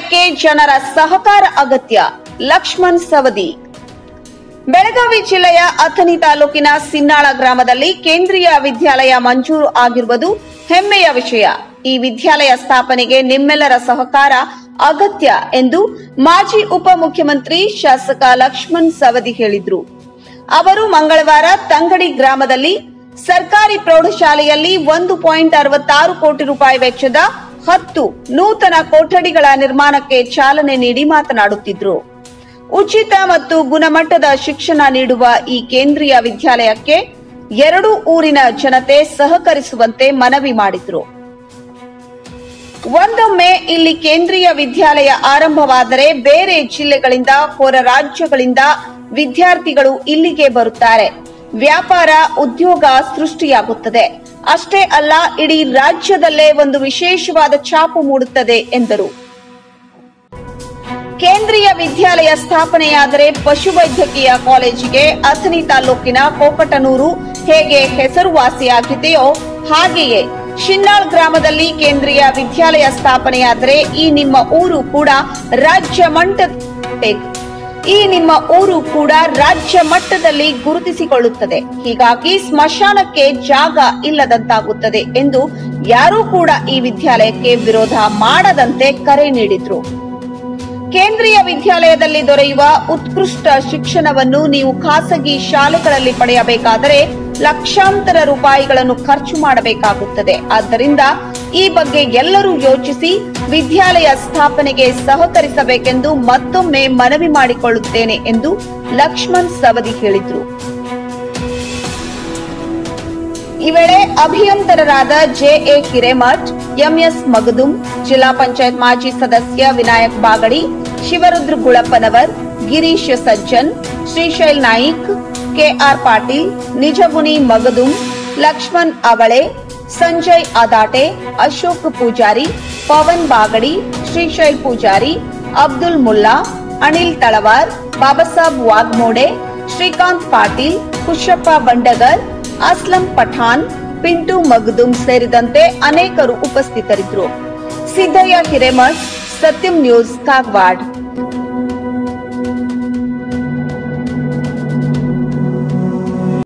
ವಿದ್ಯಾಲಯಕ್ಕೆ ಜನರ ಸಹಕಾರ ಅಗತ್ಯ. ಲಕ್ಷ್ಮಣ್ ಸವದಿ. ಬೆಳಗಾವಿ ಜಿಲ್ಲೆಯ ಅಥಣಿ ತಾಲೂಕಿನ ಸಿನ್ನಾಳ ಗ್ರಾಮದಲ್ಲಿ ಕೇಂದ್ರೀಯ ವಿದ್ಯಾಲಯ ಮಂಜೂರು ಆಗಿರುವುದು ಹೆಮ್ಮೆಯ ವಿಷಯ. ಈ ವಿದ್ಯಾಲಯ ಸ್ಥಾಪನೆಗೆ ನಿಮ್ಮೆಲ್ಲರ ಸಹಕಾರ ಅಗತ್ಯ ಎಂದು ಮಾಜಿ ಉಪಮುಖ್ಯಮಂತ್ರಿ ಶಾಸಕ ಲಕ್ಷ್ಮಣ್ ಸವದಿ ಹೇಳಿದರು. ಅವರು ಮಂಗಳವಾರ ತಂಗಡಿ ಗ್ರಾಮದಲ್ಲಿ ಸರ್ಕಾರಿ ಪ್ರೌಢಶಾಲೆಯಲ್ಲಿ 1.66 ಕೋಟಿ ರೂಪಾಯಿ ವೆಚ್ಚದ 10 ನೂತನ ಕೊಠಡಿಗಳ ನಿರ್ಮಾಣಕ್ಕೆ ಚಾಲನೆ ನೀಡಿ ಮಾತನಾಡುತ್ತಿದ್ದರು. ಉಚಿತ ಮತ್ತು ಗುಣಮಟ್ಟದ ಶಿಕ್ಷಣ ನೀಡುವ ಈ ಕೇಂದ್ರೀಯ ವಿದ್ಯಾಲಯಕ್ಕೆ ಎರಡೂ ಊರಿನ ಜನತೆ ಸಹಕರಿಸುವಂತೆ ಮನವಿ ಮಾಡಿದರು. ಒಂದೊಮ್ಮೆ ಇಲ್ಲಿ ಕೇಂದ್ರೀಯ ವಿದ್ಯಾಲಯ ಆರಂಭವಾದರೆ ಬೇರೆ ಜಿಲ್ಲೆಗಳಿಂದ, ಹೊರ ರಾಜ್ಯಗಳಿಂದ ವಿದ್ಯಾರ್ಥಿಗಳು ಇಲ್ಲಿಗೆ ಬರುತ್ತಾರೆ. ವ್ಯಾಪಾರ, ಉದ್ಯೋಗ ಸೃಷ್ಟಿಯಾಗುತ್ತದೆ. ಅಷ್ಟೇ ಅಲ್ಲ, ಇಡೀ ರಾಜ್ಯದಲ್ಲೇ ಒಂದು ವಿಶೇಷವಾದ ಛಾಪು ಮೂಡುತ್ತದೆ ಎಂದರು. ಕೇಂದ್ರೀಯ ವಿದ್ಯಾಲಯ ಸ್ಥಾಪನೆಯಾದರೆ ಪಶುವೈದ್ಯಕೀಯ ಕಾಲೇಜಿಗೆ ಅಥಣಿ ತಾಲೂಕಿನ ಕೋಕಟನೂರು ಹೇಗೆ ಹೆಸರುವಾಸಿಯಾಗಿದೆಯೋ ಹಾಗೆಯೇ ಶಿನ್ನಾಳ್ ಗ್ರಾಮದಲ್ಲಿ ಕೇಂದ್ರೀಯ ವಿದ್ಯಾಲಯ ಸ್ಥಾಪನೆಯಾದರೆ ಈ ನಿಮ್ಮ ಊರು ಕೂಡ ರಾಜ್ಯ ಮಟ್ಟದಲ್ಲಿ ಗುರುತಿಸಿಕೊಳ್ಳುತ್ತದೆ. ಹೀಗಾಗಿ ಸ್ಮಶಾನಕ್ಕೆ ಜಾಗ ಇಲ್ಲದಂತಾಗುತ್ತದೆ ಎಂದು ಯಾರೂ ಕೂಡ ಈ ವಿದ್ಯಾಲಯಕ್ಕೆ ವಿರೋಧ ಮಾಡದಂತೆ ಕರೆ ನೀಡಿದ್ರು. ಕೇಂದ್ರೀಯ ವಿದ್ಯಾಲಯದಲ್ಲಿ ದೊರೆಯುವ ಉತ್ಕೃಷ್ಟ ಶಿಕ್ಷಣವನ್ನು ನೀವು ಖಾಸಗಿ ಶಾಲೆಗಳಲ್ಲಿ ಪಡೆಯಬೇಕಾದರೆ ಲಕ್ಷಾಂತರ ರೂಪಾಯಿಗಳನ್ನು ಖರ್ಚು ಮಾಡಬೇಕಾಗುತ್ತದೆ. ಆದ್ದರಿಂದ ಈ ಬಗ್ಗೆ ಎಲ್ಲರೂ ಯೋಚಿಸಿ ವಿದ್ಯಾಲಯ ಸ್ಥಾಪನೆಗೆ ಸಹಕರಿಸಬೇಕೆಂದು ಮತ್ತೊಮ್ಮೆ ಮನವಿ ಮಾಡಿಕೊಳ್ಳುತ್ತೇನೆ ಎಂದು ಲಕ್ಷ್ಮಣ್ ಸವದಿ ಹೇಳಿದರು. ಈ ವೇಳೆ ಅಭಿಯಂತರರಾದ ಜೆಎ ಹಿರೇಮಠ್, ಎಂಎಸ್ ಮಗದುಂ, ಜಿಲ್ಲಾ ಪಂಚಾಯತ್ ಮಾಜಿ ಸದಸ್ಯ ವಿನಾಯಕ್ ಬಾಗಡಿ, ಶಿವರುದ್ರ ಗುಳಪ್ಪನವರ್, ಗಿರೀಶ್ ಸಜ್ಜನ್, ಶ್ರೀಶೈಲ್ ನಾಯಿಕ್, ಕೆಆರ್ ಪಾಟೀಲ್, ನಿಜಗುಣಿ ಮಗದುಂ, ಲಕ್ಷ್ಮಣ್ ಅವಳೆ, ಸಂಜಯ್ ಅದಾಟೆ, ಅಶೋಕ್ ಪೂಜಾರಿ, ಪವನ್ ಬಾಗಡಿ, ಶ್ರೀಶೈಲ್ ಪೂಜಾರಿ, ಅಬ್ದುಲ್ ಮುಲ್ಲಾ, ಅನಿಲ್ ತಳವಾರ್, ಬಾಬಾಸಾಬ್ ವಾಗ್ಮೋಡೆ, ಶ್ರೀಕಾಂತ್ ಪಾಟೀಲ್, ಕುಶಪ್ಪ ಬಂಡಗರ್, ಅಸ್ಲಂ ಪಠಾಣ್, ಪಿಂಟು ಮಗದುಂ ಸೇರಿದಂತೆ ಅನೇಕರು ಉಪಸ್ಥಿತರಿದ್ದರು. ಸಿದ್ದಯ್ಯ ಹಿರೇಮಠ್, ಸತ್ಯಂ ನ್ಯೂಸ್, ಕಾಗವಾಡ್.